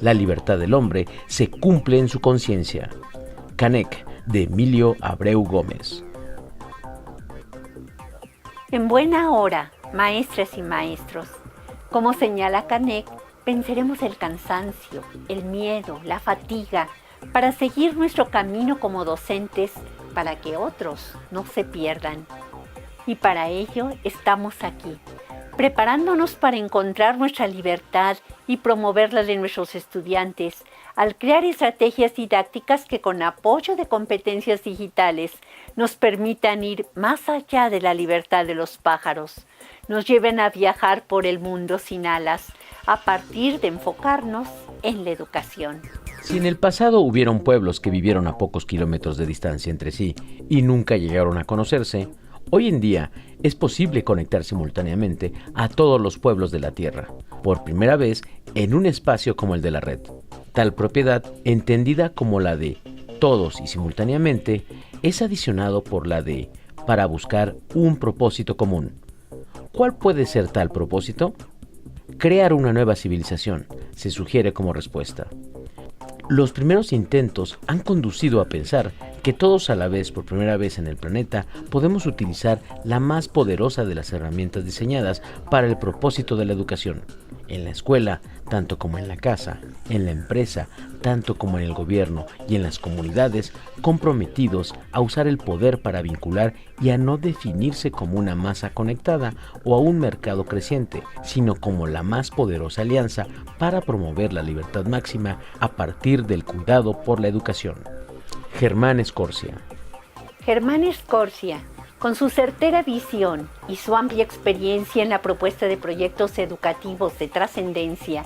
La libertad del hombre se cumple en su conciencia. Canek, de Emilio Abreu Gómez. En buena hora, maestras y maestros, como señala Canek, venceremos el cansancio, el miedo, la fatiga, para seguir nuestro camino como docentes, para que otros no se pierdan. Y para ello estamos aquí, preparándonos para encontrar nuestra libertad y promoverla de nuestros estudiantes, al crear estrategias didácticas que con apoyo de competencias digitales nos permitan ir más allá de la libertad de los pájaros, nos lleven a viajar por el mundo sin alas, a partir de enfocarnos en la educación. Si en el pasado hubieron pueblos que vivieron a pocos kilómetros de distancia entre sí y nunca llegaron a conocerse, hoy en día es posible conectar simultáneamente a todos los pueblos de la Tierra, por primera vez en un espacio como el de la red. Tal propiedad, entendida como la de todos y simultáneamente, es adicionado por la de para buscar un propósito común. ¿Cuál puede ser tal propósito? Crear una nueva civilización, se sugiere como respuesta. Los primeros intentos han conducido a pensar que todos a la vez, por primera vez en el planeta, podemos utilizar la más poderosa de las herramientas diseñadas para el propósito de la educación. En la escuela, tanto como en la casa, en la empresa, tanto como en el gobierno y en las comunidades, comprometidos a usar el poder para vincular y a no definirse como una masa conectada o a un mercado creciente, sino como la más poderosa alianza para promover la libertad máxima a partir del cuidado por la educación. Germán Escorcia. Germán Escorcia, con su certera visión y su amplia experiencia en la propuesta de proyectos educativos de trascendencia,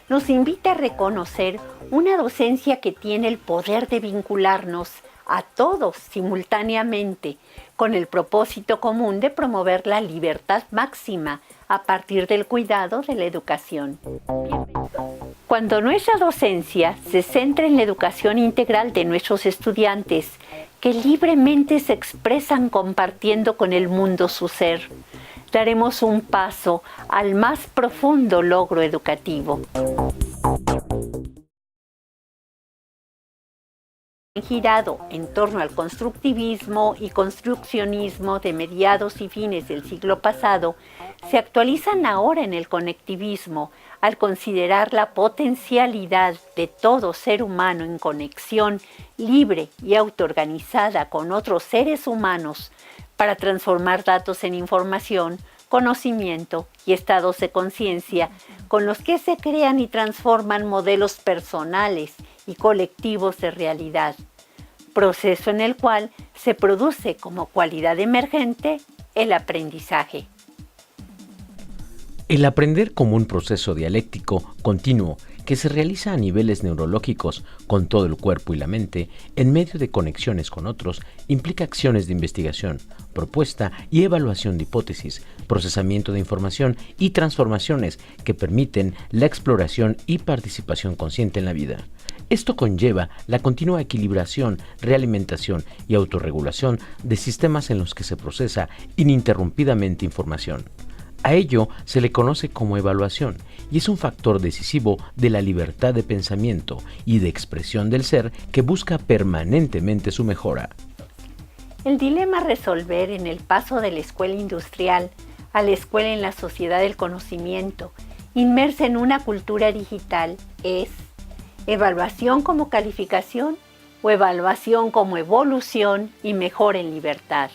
nos invita a reconocer una docencia que tiene el poder de vincularnos a todos simultáneamente, con el propósito común de promover la libertad máxima a partir del cuidado de la educación. Cuando nuestra docencia se centra en la educación integral de nuestros estudiantes, que libremente se expresan compartiendo con el mundo su ser, daremos un paso al más profundo logro educativo. Girado en torno al constructivismo y construccionismo de mediados y fines del siglo pasado, se actualizan ahora en el conectivismo al considerar la potencialidad de todo ser humano en conexión libre y autoorganizada con otros seres humanos para transformar datos en información, conocimiento y estados de conciencia con los que se crean y transforman modelos personales y colectivos de realidad, proceso en el cual se produce como cualidad emergente el aprendizaje. El aprender como un proceso dialéctico continuo que se realiza a niveles neurológicos con todo el cuerpo y la mente, en medio de conexiones con otros, implica acciones de investigación, propuesta y evaluación de hipótesis, procesamiento de información y transformaciones que permiten la exploración y participación consciente en la vida. Esto conlleva la continua equilibración, realimentación y autorregulación de sistemas en los que se procesa ininterrumpidamente información. A ello se le conoce como evaluación y es un factor decisivo de la libertad de pensamiento y de expresión del ser que busca permanentemente su mejora. El dilema a resolver en el paso de la escuela industrial a la escuela en la sociedad del conocimiento, inmersa en una cultura digital, es evaluación como calificación o evaluación como evolución y mejora en libertad.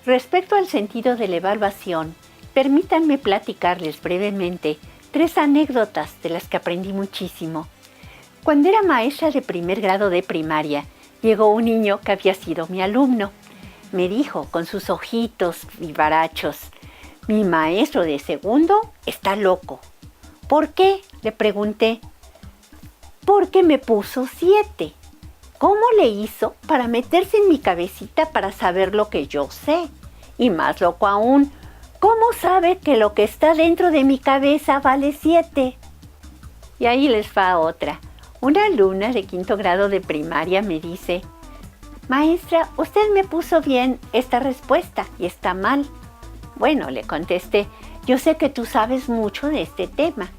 Respecto al sentido de la evaluación, permítanme platicarles brevemente 3 anécdotas de las que aprendí muchísimo. Cuando era maestra de primer grado de primaria, llegó un niño que había sido mi alumno. Me dijo con sus ojitos vivarachos: mi maestro de segundo está loco. ¿Por qué?, le pregunté. Porque me puso 7. ¿Cómo le hizo para meterse en mi cabecita para saber lo que yo sé? Y más loco aún, ¿cómo sabe que lo que está dentro de mi cabeza vale 7? Y ahí les va otra. Una alumna de 5º grado de primaria me dice: maestra, usted me puso bien esta respuesta y está mal. Bueno, le contesté: yo sé que tú sabes mucho de este tema.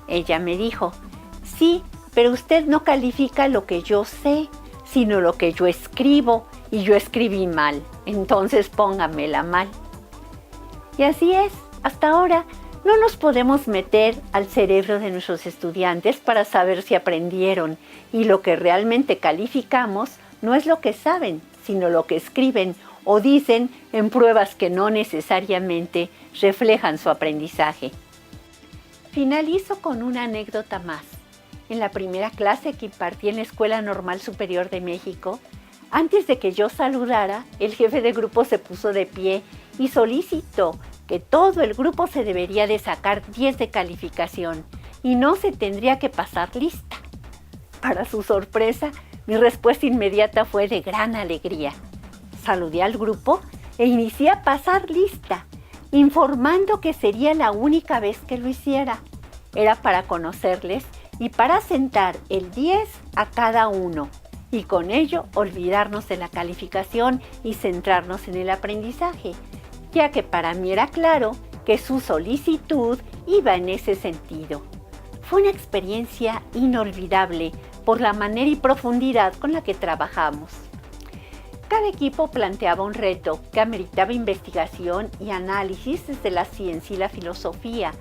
Ella me dijo: sí, pero usted no califica lo que yo sé, sino lo que yo escribo, y yo escribí mal, entonces póngamela mal. Y así es, hasta ahora no nos podemos meter al cerebro de nuestros estudiantes para saber si aprendieron, y lo que realmente calificamos no es lo que saben, sino lo que escriben o dicen en pruebas que no necesariamente reflejan su aprendizaje. Finalizo con una anécdota más. En la primera clase que impartí en la Escuela Normal Superior de México, antes de que yo saludara, el jefe de grupo se puso de pie y solicitó que todo el grupo se debería de sacar 10 de calificación y no se tendría que pasar lista. Para su sorpresa, mi respuesta inmediata fue de gran alegría. Saludé al grupo e inicié a pasar lista, informando que sería la única vez que lo hiciera. Era para conocerles y para sentar el 10 a cada uno, y con ello olvidarnos de la calificación y centrarnos en el aprendizaje, ya que para mí era claro que su solicitud iba en ese sentido. Fue una experiencia inolvidable por la manera y profundidad con la que trabajamos. Cada equipo planteaba un reto que ameritaba investigación y análisis desde la ciencia y la filosofía,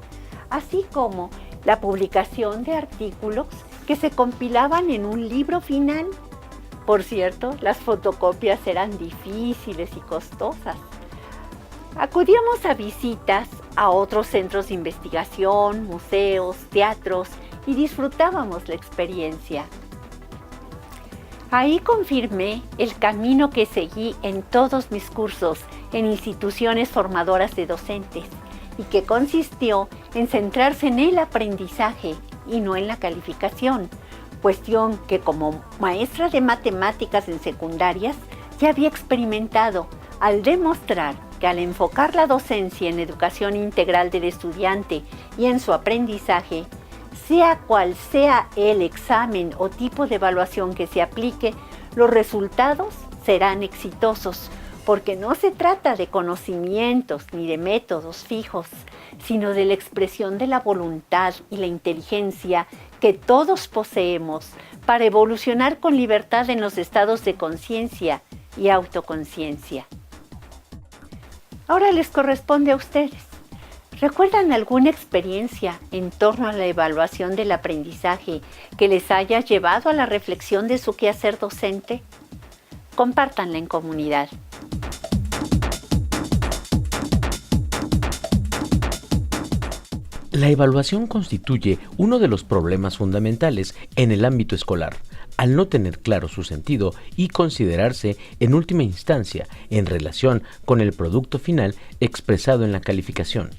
así como la publicación de artículos que se compilaban en un libro final. Por cierto, las fotocopias eran difíciles y costosas. Acudíamos a visitas a otros centros de investigación, museos, teatros y disfrutábamos la experiencia. Ahí confirmé el camino que seguí en todos mis cursos en instituciones formadoras de docentes y que consistió en centrarse en el aprendizaje y no en la calificación, cuestión que como maestra de matemáticas en secundarias ya había experimentado al demostrar que al enfocar la docencia en educación integral del estudiante y en su aprendizaje, sea cual sea el examen o tipo de evaluación que se aplique, los resultados serán exitosos, porque no se trata de conocimientos ni de métodos fijos, sino de la expresión de la voluntad y la inteligencia que todos poseemos para evolucionar con libertad en los estados de conciencia y autoconciencia. Ahora les corresponde a ustedes. ¿Recuerdan alguna experiencia en torno a la evaluación del aprendizaje que les haya llevado a la reflexión de su quehacer docente? Compártanla en comunidad. La evaluación constituye uno de los problemas fundamentales en el ámbito escolar, al no tener claro su sentido y considerarse en última instancia en relación con el producto final expresado en la calificación,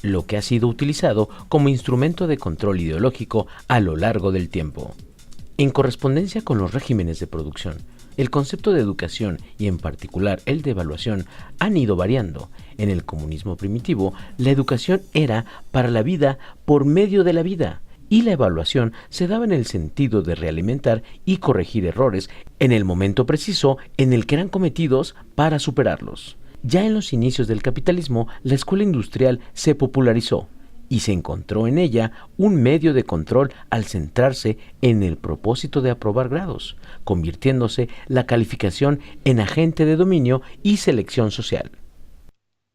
lo que ha sido utilizado como instrumento de control ideológico a lo largo del tiempo. En correspondencia con los regímenes de producción, el concepto de educación y en particular el de evaluación han ido variando. En el comunismo primitivo, la educación era para la vida por medio de la vida y la evaluación se daba en el sentido de realimentar y corregir errores en el momento preciso en el que eran cometidos para superarlos. Ya en los inicios del capitalismo, la escuela industrial se popularizó y se encontró en ella un medio de control al centrarse en el propósito de aprobar grados, convirtiéndose la calificación en agente de dominio y selección social.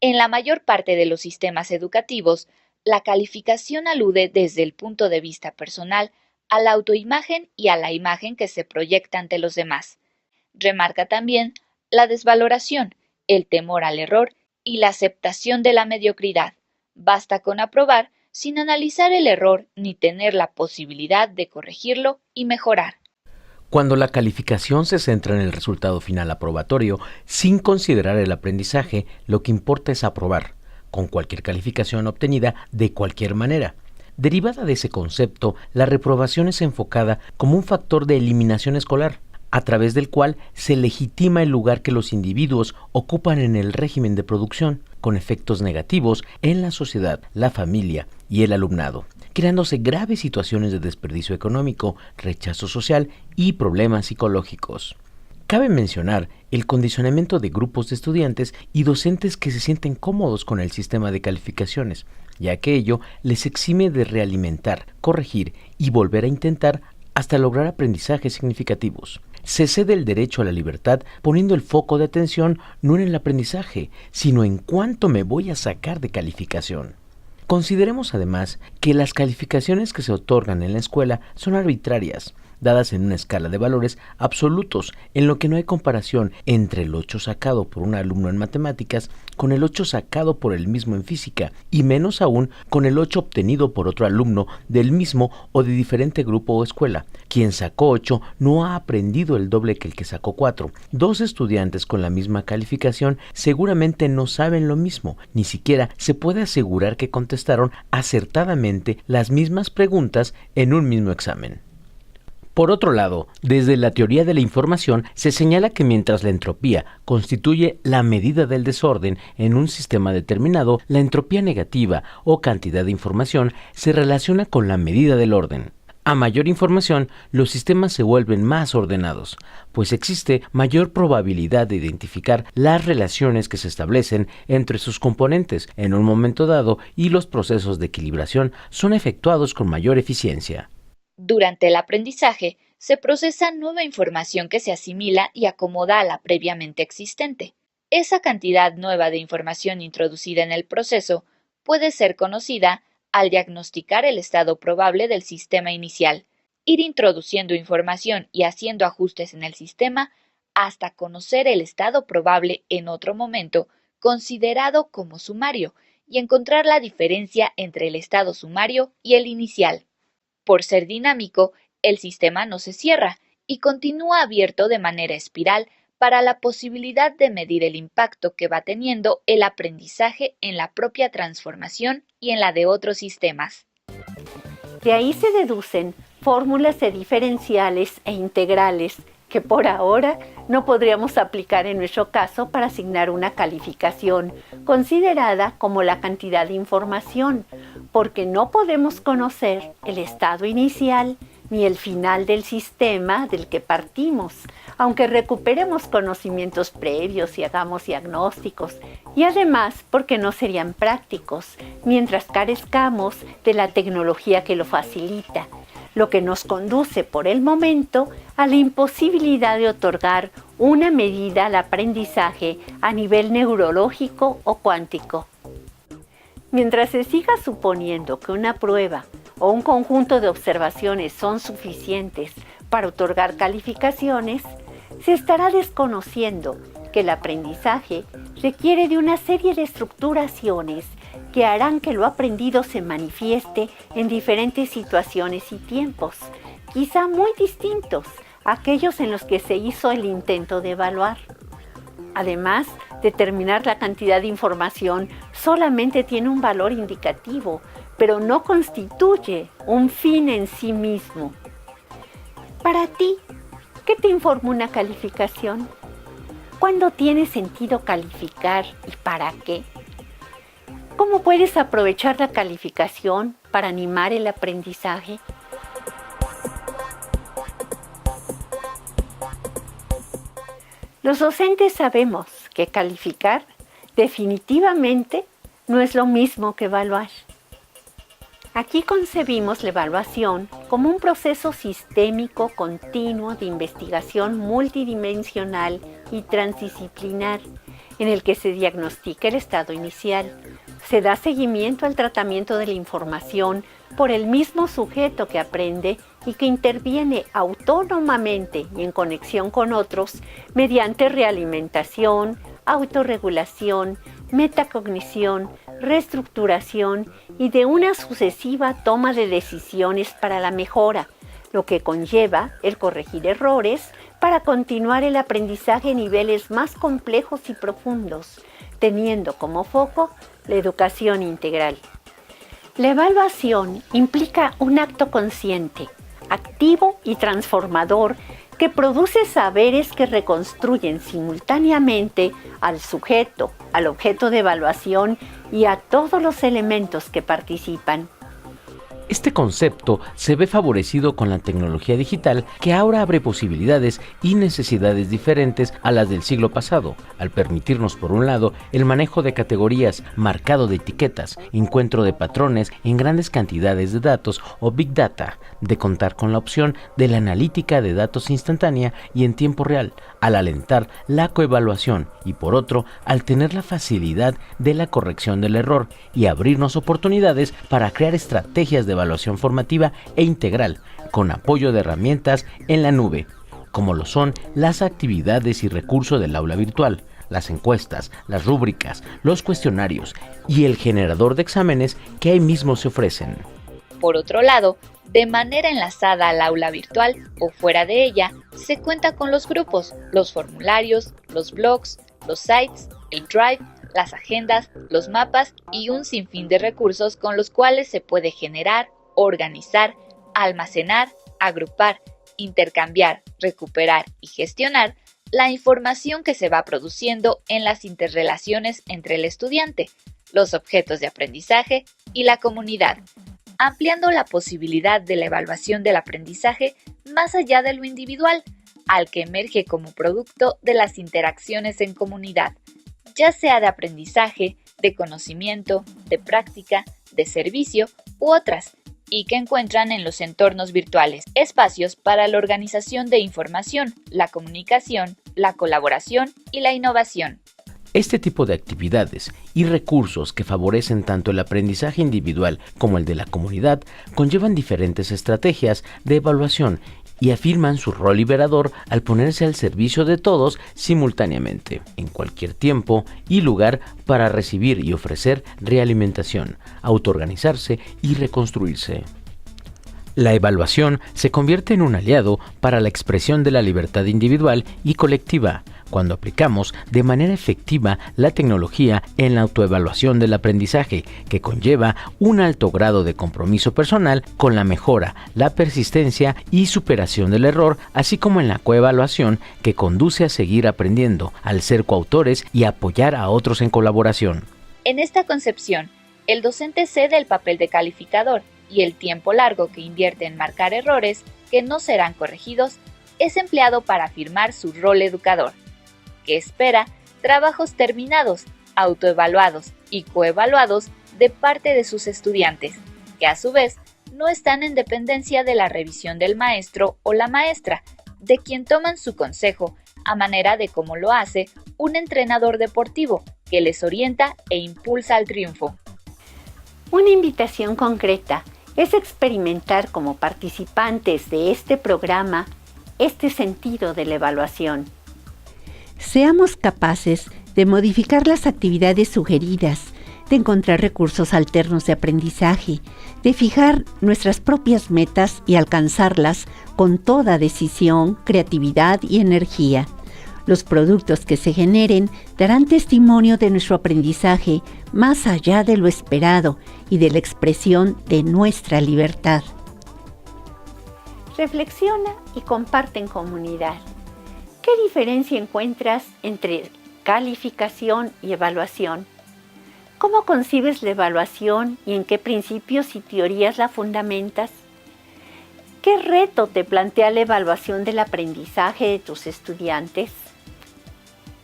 En la mayor parte de los sistemas educativos, la calificación alude desde el punto de vista personal a la autoimagen y a la imagen que se proyecta ante los demás. Remarca también la desvaloración, el temor al error y la aceptación de la mediocridad. Basta con aprobar sin analizar el error ni tener la posibilidad de corregirlo y mejorar. Cuando la calificación se centra en el resultado final aprobatorio, sin considerar el aprendizaje, lo que importa es aprobar, con cualquier calificación obtenida de cualquier manera. Derivada de ese concepto, la reprobación es enfocada como un factor de eliminación escolar, a través del cual se legitima el lugar que los individuos ocupan en el régimen de producción, con efectos negativos en la sociedad, la familia y el alumnado, creándose graves situaciones de desperdicio económico, rechazo social y problemas psicológicos. Cabe mencionar el condicionamiento de grupos de estudiantes y docentes que se sienten cómodos con el sistema de calificaciones, ya que ello les exime de realimentar, corregir y volver a intentar hasta lograr aprendizajes significativos. Se cede el derecho a la libertad poniendo el foco de atención no en el aprendizaje, sino en cuánto me voy a sacar de calificación. Consideremos además que las calificaciones que se otorgan en la escuela son arbitrarias, dadas en una escala de valores absolutos, en lo que no hay comparación entre el 8 sacado por un alumno en matemáticas con el 8 sacado por el mismo en física, y menos aún con el 8 obtenido por otro alumno del mismo o de diferente grupo o escuela. Quien sacó 8 no ha aprendido el doble que el que sacó 4. Dos estudiantes con la misma calificación seguramente no saben lo mismo, ni siquiera se puede asegurar que contestaron acertadamente las mismas preguntas en un mismo examen. Por otro lado, desde la teoría de la información se señala que mientras la entropía constituye la medida del desorden en un sistema determinado, la entropía negativa o cantidad de información se relaciona con la medida del orden. A mayor información, los sistemas se vuelven más ordenados, pues existe mayor probabilidad de identificar las relaciones que se establecen entre sus componentes en un momento dado y los procesos de equilibración son efectuados con mayor eficiencia. Durante el aprendizaje, se procesa nueva información que se asimila y acomoda a la previamente existente. Esa cantidad nueva de información introducida en el proceso puede ser conocida al diagnosticar el estado probable del sistema inicial, ir introduciendo información y haciendo ajustes en el sistema hasta conocer el estado probable en otro momento considerado como sumario y encontrar la diferencia entre el estado sumario y el inicial. Por ser dinámico, el sistema no se cierra y continúa abierto de manera espiral para la posibilidad de medir el impacto que va teniendo el aprendizaje en la propia transformación y en la de otros sistemas. De ahí se deducen fórmulas de diferenciales e integrales que por ahora no podríamos aplicar en nuestro caso para asignar una calificación considerada como la cantidad de información, porque no podemos conocer el estado inicial ni el final del sistema del que partimos, aunque recuperemos conocimientos previos y hagamos diagnósticos, y además porque no serían prácticos, mientras carezcamos de la tecnología que lo facilita, lo que nos conduce por el momento a la imposibilidad de otorgar una medida al aprendizaje a nivel neurológico o cuántico. Mientras se siga suponiendo que una prueba o un conjunto de observaciones son suficientes para otorgar calificaciones, se estará desconociendo que el aprendizaje requiere de una serie de estructuraciones que harán que lo aprendido se manifieste en diferentes situaciones y tiempos, quizá muy distintos a aquellos en los que se hizo el intento de evaluar. Además, determinar la cantidad de información solamente tiene un valor indicativo, pero no constituye un fin en sí mismo. Para ti, ¿qué te informa una calificación? ¿Cuándo tiene sentido calificar y para qué? ¿Cómo puedes aprovechar la calificación para animar el aprendizaje? Los docentes sabemos que calificar definitivamente no es lo mismo que evaluar. Aquí concebimos la evaluación como un proceso sistémico continuo de investigación multidimensional y transdisciplinar en el que se diagnostica el estado inicial, se da seguimiento al tratamiento de la información por el mismo sujeto que aprende y que interviene autónomamente y en conexión con otros mediante realimentación, autorregulación, metacognición, reestructuración y de una sucesiva toma de decisiones para la mejora, lo que conlleva el corregir errores para continuar el aprendizaje a niveles más complejos y profundos, teniendo como foco la educación integral. La evaluación implica un acto consciente, activo y transformador que produce saberes que reconstruyen simultáneamente al sujeto, al objeto de evaluación y a todos los elementos que participan. Este concepto se ve favorecido con la tecnología digital, que ahora abre posibilidades y necesidades diferentes a las del siglo pasado, al permitirnos, por un lado, el manejo de categorías, marcado de etiquetas, encuentro de patrones en grandes cantidades de datos o Big Data, de contar con la opción de la analítica de datos instantánea y en tiempo real, al alentar la coevaluación y, por otro, al tener la facilidad de la corrección del error y abrirnos oportunidades para crear estrategias de evaluación formativa e integral con apoyo de herramientas en la nube, como lo son las actividades y recursos del aula virtual, las encuestas, las rúbricas, los cuestionarios y el generador de exámenes que ahí mismo se ofrecen. Por otro lado, de manera enlazada al aula virtual o fuera de ella, se cuenta con los grupos, los formularios, los blogs, los sites, el Drive, las agendas, los mapas y un sinfín de recursos con los cuales se puede generar, organizar, almacenar, agrupar, intercambiar, recuperar y gestionar la información que se va produciendo en las interrelaciones entre el estudiante, los objetos de aprendizaje y la comunidad, ampliando la posibilidad de la evaluación del aprendizaje más allá de lo individual, al que emerge como producto de las interacciones en comunidad, ya sea de aprendizaje, de conocimiento, de práctica, de servicio u otras, y que encuentran en los entornos virtuales espacios para la organización de información, la comunicación, la colaboración y la innovación. Este tipo de actividades y recursos que favorecen tanto el aprendizaje individual como el de la comunidad conllevan diferentes estrategias de evaluación y afirman su rol liberador al ponerse al servicio de todos simultáneamente, en cualquier tiempo y lugar, para recibir y ofrecer realimentación, autoorganizarse y reconstruirse. La evaluación se convierte en un aliado para la expresión de la libertad individual y colectiva, cuando aplicamos de manera efectiva la tecnología en la autoevaluación del aprendizaje, que conlleva un alto grado de compromiso personal con la mejora, la persistencia y superación del error, así como en la coevaluación, que conduce a seguir aprendiendo, al ser coautores y apoyar a otros en colaboración. En esta concepción, el docente cede el papel de calificador y el tiempo largo que invierte en marcar errores que no serán corregidos es empleado para afirmar su rol educador, que espera trabajos terminados, autoevaluados y coevaluados de parte de sus estudiantes, que a su vez no están en dependencia de la revisión del maestro o la maestra, de quien toman su consejo, a manera de cómo lo hace un entrenador deportivo que les orienta e impulsa al triunfo. Una invitación concreta es experimentar como participantes de este programa este sentido de la evaluación. Seamos capaces de modificar las actividades sugeridas, de encontrar recursos alternos de aprendizaje, de fijar nuestras propias metas y alcanzarlas con toda decisión, creatividad y energía. Los productos que se generen darán testimonio de nuestro aprendizaje más allá de lo esperado y de la expresión de nuestra libertad. Reflexiona y comparte en comunidad. ¿Qué diferencia encuentras entre calificación y evaluación? ¿Cómo concibes la evaluación y en qué principios y teorías la fundamentas? ¿Qué reto te plantea la evaluación del aprendizaje de tus estudiantes?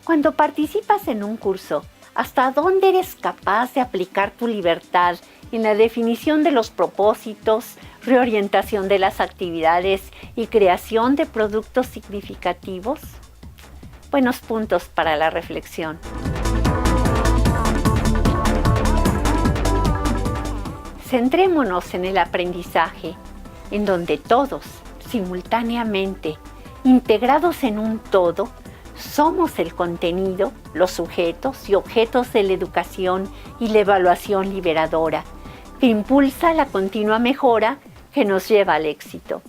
Cuando participas en un curso, ¿hasta dónde eres capaz de aplicar tu libertad en la definición de los propósitos, reorientación de las actividades y creación de productos significativos? Buenos puntos para la reflexión. Centrémonos en el aprendizaje, en donde todos, simultáneamente, integrados en un todo, somos el contenido, los sujetos y objetos de la educación y la evaluación liberadora, que impulsa la continua mejora que nos lleva al éxito.